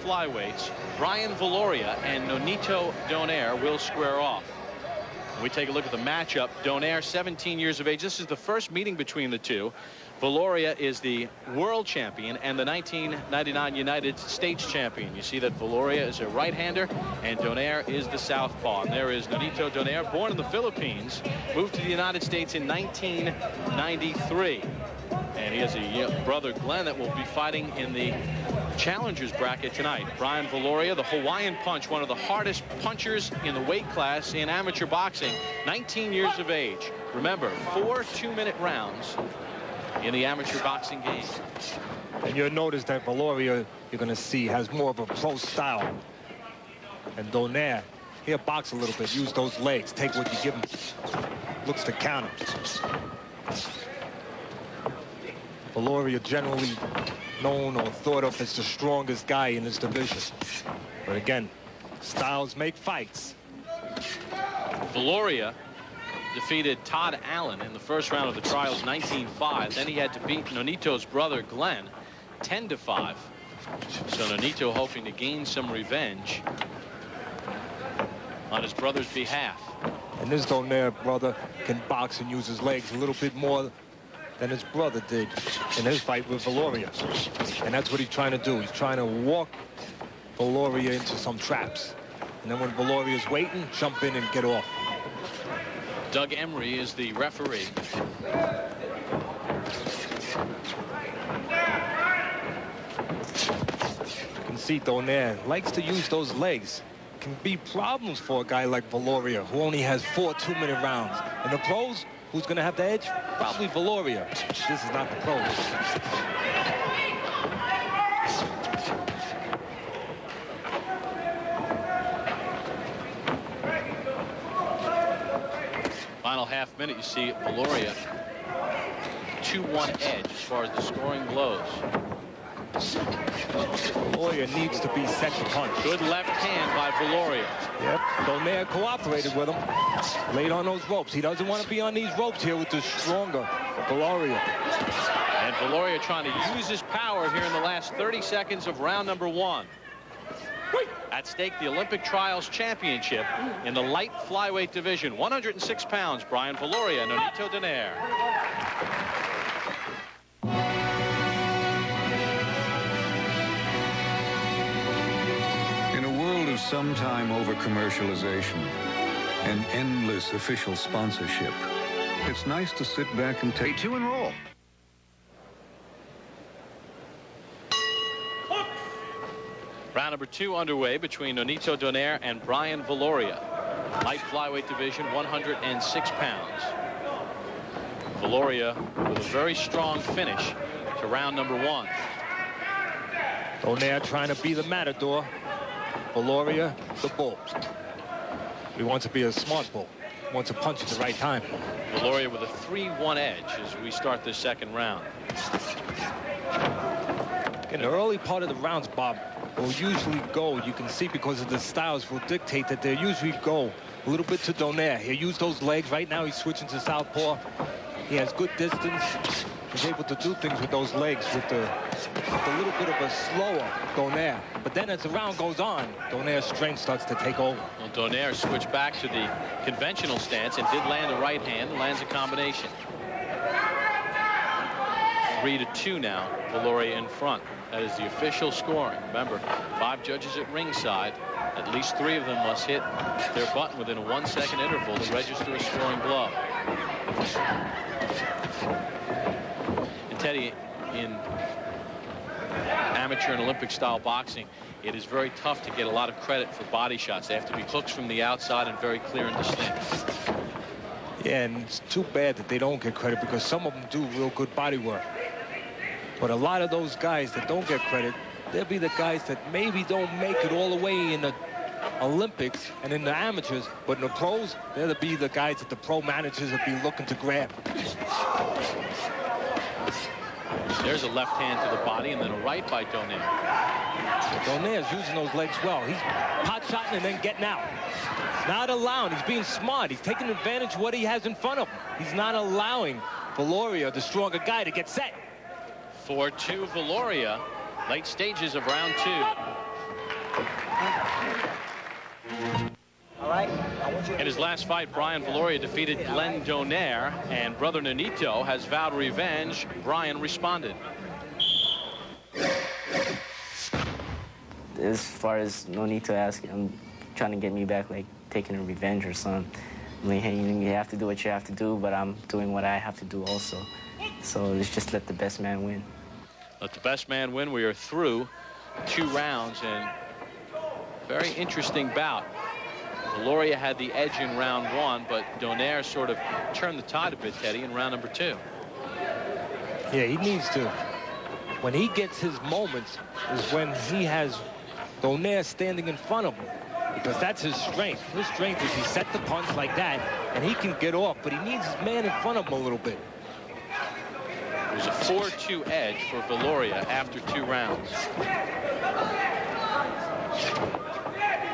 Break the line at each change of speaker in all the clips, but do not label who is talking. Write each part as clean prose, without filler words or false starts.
flyweights, Brian Viloria and Nonito Donaire will square off. We take a look at the matchup. Donaire, 17 years of age. This is the first meeting between the two. Viloria is the world champion and the 1999 United States champion. You see that Viloria is a right-hander and Donaire is the southpaw. And there is Nonito Donaire, born in the Philippines, moved to the United States in 1993. And he has a brother, Glenn, that will be fighting in the challengers bracket tonight. Brian Viloria, the Hawaiian Punch, one of the hardest punchers in the weight class in amateur boxing, 19 years of age. Remember, 4 2-minute rounds in the amateur boxing game.
And you'll notice that Viloria, you're going to see, has more of a pro style. And Donaire, he'll box a little bit, use those legs, take what you give him. Looks to counter. Viloria generally known or thought of as the strongest guy in his division. But again, styles make fights.
Viloria defeated Todd Allen in the first round of the trials, 19-5. Then he had to beat Nonito's brother, Glenn, 10-5. So Nonito hoping to gain some revenge on his brother's behalf.
And this Donaire brother can box and use his legs a little bit more than his brother did in his fight with Viloria. And that's what he's trying to do. He's trying to walk Viloria into some traps. And then when Viloria's waiting, jump in and get off.
Doug Emery is the referee.
You can see Donaire likes to use those legs. Can be problems for a guy like Viloria, who only has 4 2-minute rounds. In the pros, who's going to have the edge? Probably Viloria. This is not the pros.
Final half minute, you see Viloria 2-1 edge as far as the scoring goes.
Viloria needs to be set to punch.
Good left hand by Viloria.
Yep, Donaire cooperated with him. Laid on those ropes. He doesn't want to be on these ropes here with the stronger Viloria.
And Viloria trying to use his power here in the last 30 seconds of round number 1. At stake, the Olympic Trials Championship in the light flyweight division. 106 pounds, Brian Viloria, Nonito Donaire.
In a world of sometime over-commercialization and endless official sponsorship, it's nice to sit back and take 2 and roll.
Round number 2 underway between Nonito Donaire and Brian Viloria. Light flyweight division, 106 pounds. Viloria with a very strong finish to round number 1.
Donaire trying to be the matador. Viloria, the bull. He wants to be a smart bull. He wants to punch at the right time.
Viloria with a 3-1 edge as we start this second round.
In the early part of the rounds, Bob, will usually go, you can see because of the styles will dictate that they usually go a little bit to Donaire. He'll use those legs. Right now he's switching to southpaw. He has good distance. He's able to do things with those legs with a little bit of a slower Donaire. But then as the round goes on, Donaire's strength starts to take over.
Well, Donaire switched back to the conventional stance and did land a right hand, lands a combination. 3-2 now, Viloria in front. That is the official scoring. Remember, 5 judges at ringside. At least 3 of them must hit their button within a 1-second interval to register a scoring blow. And Teddy, in amateur and Olympic style boxing, it is very tough to get a lot of credit for body shots. They have to be hooks from the outside and very clear and distinct.
Yeah, and it's too bad that they don't get credit because some of them do real good body work. But a lot of those guys that don't get credit, they'll be the guys that maybe don't make it all the way in the Olympics and in the amateurs, but in the pros, they'll be the guys that the pro managers will be looking to grab.
There's a left hand to the body and then a right by Donaire.
Donaire's using those legs well. He's pot-shotting and then getting out. Not allowing. He's being smart. He's taking advantage of what he has in front of him. He's not allowing Viloria, the stronger guy, to get set.
4-2 Viloria, late stages of round 2. his last fight, Brian Viloria defeated Glenn Donaire, and brother Nonito has vowed revenge. Brian responded.
As far as Nonito asking, trying to get me back, like taking a revenge or something. I mean, hey, you have to do what you have to do, but I'm doing what I have to do also. So let's just let the best man win.
Let the best man win. We are through 2 rounds, and very interesting bout. Viloria had the edge in round 1, but Donaire sort of turned the tide a bit, Teddy, in round number 2.
Yeah, he needs to. When he gets his moments is when he has Donaire standing in front of him, because that's his strength. His strength is he set the punch like that, and he can get off, but he needs his man in front of him a little bit.
It was a 4-2 edge for Viloria after 2 rounds.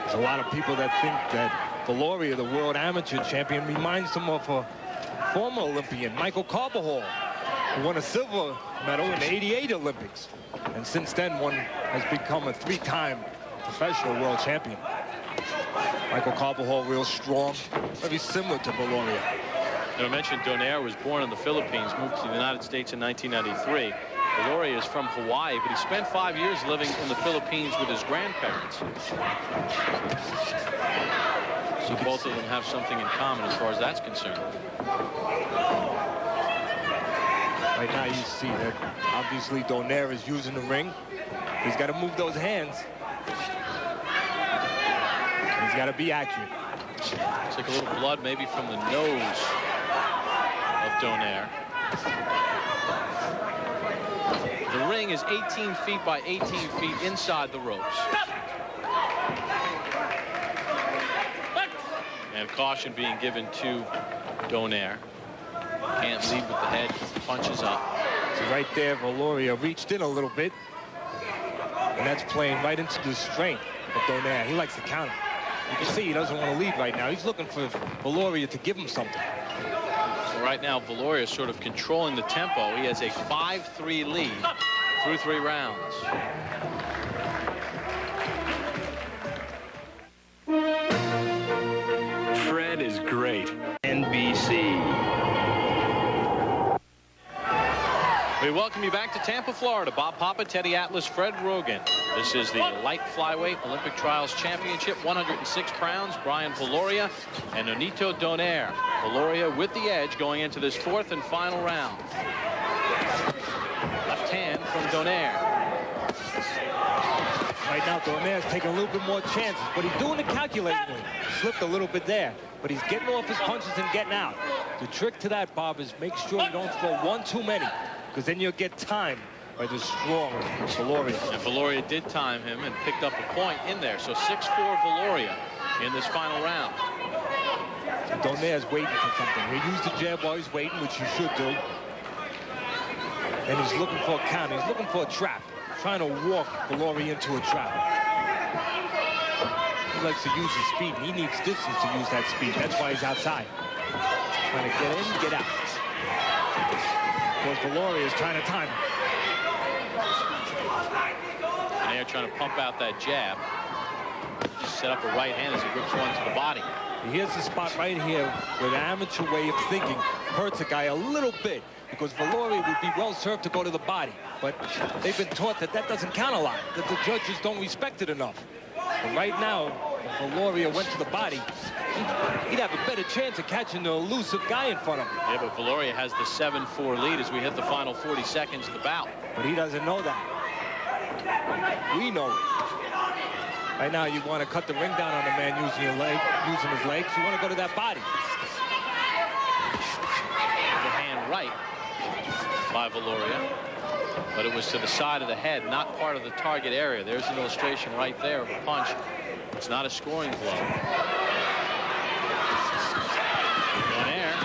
There's a lot of people that think that Viloria, the world amateur champion, reminds them of a former Olympian, Michael Carbajal, who won a silver medal in the '88 Olympics. And since then, one has become a 3-time professional world champion. Michael Carbajal, real strong, very similar to Viloria.
I mentioned Donaire was born in the Philippines, moved to the United States in 1993. Viloria is from Hawaii, but he spent 5 years living in the Philippines with his grandparents. So both of them have something in common as far as that's concerned.
Right now you see that obviously Donaire is using the ring. He's got to move those hands. He's got to be accurate.
Looks like a little blood maybe from the nose of Donaire. The ring is 18 feet by 18 feet inside the ropes. And caution being given to Donaire. Can't lead with the head, punches up.
So right there, Viloria reached in a little bit. And that's playing right into the strength of Donaire. He likes to counter. You can see he doesn't want to lead right now. He's looking for Viloria to give him something.
So right now, Viloria is sort of controlling the tempo. He has a 5-3 lead through 3 rounds.
Fred is great. NBC.
We welcome you back to Tampa, Florida. Bob Papa, Teddy Atlas, Fred Rogan. This is the light flyweight Olympic Trials Championship, 106 pounds. Brian Viloria and Nonito Donaire. Viloria with the edge going into this 4th and final round. Left hand from Donaire.
Right now, Donaire's taking a little bit more chances, but he's doing the calculating. Slipped a little bit there, but he's getting off his punches and getting out. The trick to that, Bob, is make sure you don't throw one too many, because then you'll get time by the strong Viloria.
And Viloria did time him and picked up a point in there. So 6-4 Viloria in this final round.
So Donaire's waiting for something. He'll use the jab while he's waiting, which you should do. And he's looking for a counter. He's looking for a trap. Trying to walk Viloria into a trap. He likes to use his speed, and he needs distance to use that speed. That's why he's outside. Trying to get in, get out. Of course, Viloria is trying to time him.
And they're trying to pump out that jab. Just set up a right hand as he rips one to the body.
Here's the spot right here where the amateur way of thinking hurts a guy a little bit, because Viloria would be well served to go to the body. But they've been taught that that doesn't count a lot, that the judges don't respect it enough. But right now, if Viloria went to the body, he'd have a better chance of catching the elusive guy in front of him.
Yeah, but Viloria has the 7-4 lead as we hit the final 40 seconds of the bout.
But he doesn't know that. We know it. Right now, you want to cut the ring down on the man using his legs. You want to go to that body.
The hand right by Viloria, but it was to the side of the head, not part of the target area. There's an illustration right there of a punch. It's not a scoring blow. Donaire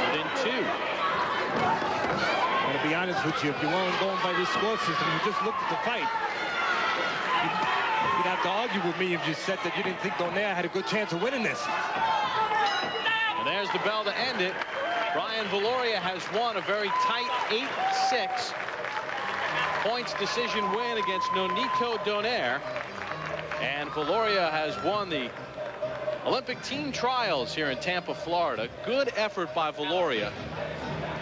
within 2.
And to be honest with you, if you weren't going by this score system, you just looked at the fight, you'd have to argue with me if you said that you didn't think Donaire had a good chance of winning this.
And there's the bell to end it. Brian Viloria has won a very tight 8-6 points decision win against Nonito Donaire. And Viloria has won the Olympic team trials here in Tampa, Florida. Good effort by Viloria.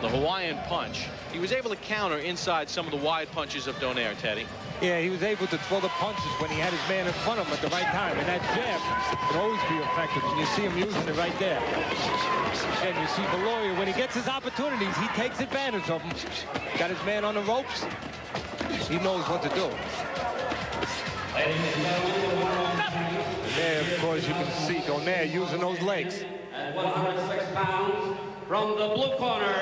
The Hawaiian punch. He was able to counter inside some of the wide punches of Donaire, Teddy.
Yeah, he was able to throw the punches when he had his man in front of him at the right time. And that jab can always be effective. And you see him using it right there. Again, you see Viloria, when he gets his opportunities, he takes advantage of them. Got his man on the ropes. He knows what to do. And there, of course, you can see Donaire using those legs.
At 106 pounds, from the blue corner,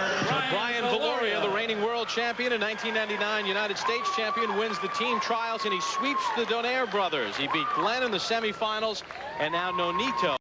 Brian Viloria, the reigning world champion and 1999 United States champion, wins the team trials, and he sweeps the Donaire brothers. He beat Glenn in the semifinals, and now Nonito.